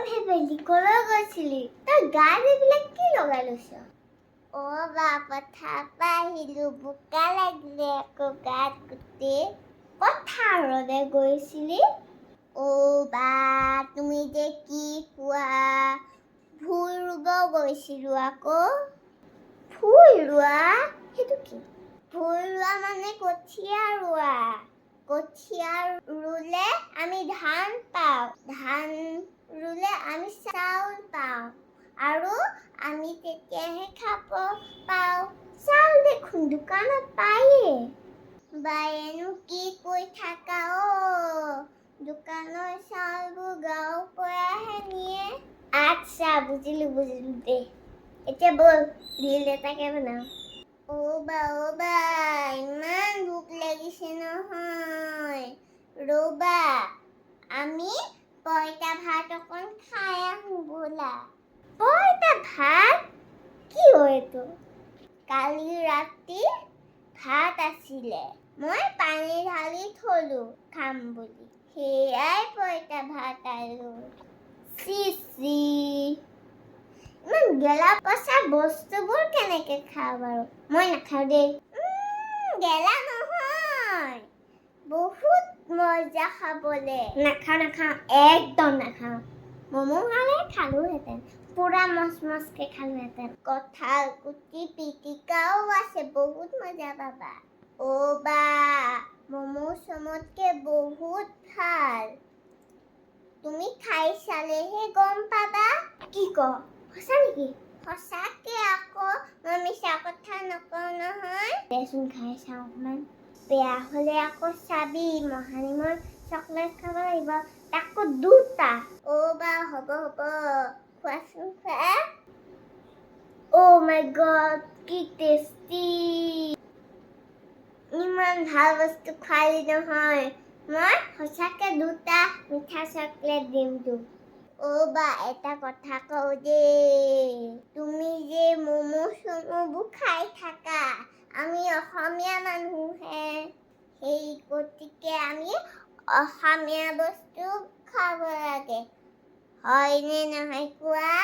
ভেবেলি কলৈ গৈছিলি তই গাত এইবিলাক কি লগাই লৈছ বা পথাৰ পৰা আহিলো বোকা লাগিলে আকৌ গাত গোটেই পথাৰলৈ গৈছিলি বা তুমি যে কি কোৱা ভুই ৰুব গৈছিলো আকৌ ভুই ৰোৱা সেইটো কি ভুই ৰোৱা মানে কঠীয়া ৰোৱা কঠীয়া ৰুলে আমি ধান পাওঁ ধান ৰুলে আমি চাউল পাওঁ আৰু আমি তেতিয়াহে খাব পাওঁ চাউল দেখোন দোকানত পায়ে বায়েনো কি কৈ থাকা দোকানৰ চাউলবোৰ গাঁৱৰ পৰাহে নিয়ে আচ্ছা বুজিলো দে এতিয়া বল ৰীল এটাকে বনাও বা ইমান ভোক লাগিছে নহয় ৰবা আমি পইতা ভাত অকণ খাই আহোঁ ব'লা পইতা ভাত কি হয় এইটো কালি ৰাতি ভাত আছিলে মই পানী ঢালি থলো খাম বুলি সেয়াই পইতা ভাত আৰু ইমান গেলা পচা বস্তুবোৰ কেনেকে খাওঁ বাৰু মই নাখাওঁ দেই গেলা নহয় বহুত মজা খাবলে নাখাওঁ একদম নাখাওঁ মমো খালে খালোহেঁতেন পুৰা মচমচকে খালোহেঁতেন কঁঠাল গুটি পিটিকাও আছে বহুত মজা পাবা বা মমো চমতকে বহুত ভাল তুমি খাই চালেহে গম পাবা কি ক সঁচা নেকি সঁচাকে আকৌ মই মিছা কথা নকওঁ নহয় দেচোন খাই চাওঁ অকণমান বেয়া হ'লে আকৌ চাবি মহানিমৰ চকলেট খাব লাগিব তাকো দুটা বা হ'ব খোৱাচোন খোৱা মাই গড কি টেষ্টি ইমান ভাল বস্তু খুৱালি নহয় মই সঁচাকে দুটা মিঠা চকলেট দিম তোক বা এটা কথা কওঁ দেই তুমি যে মমো চমোবোৰ খাই থাকা আমি অসমীয়া মানুহহে সেই গতিকে আমি অসমীয়া বস্তু খাব লাগে হয়নে নহয় কোৱা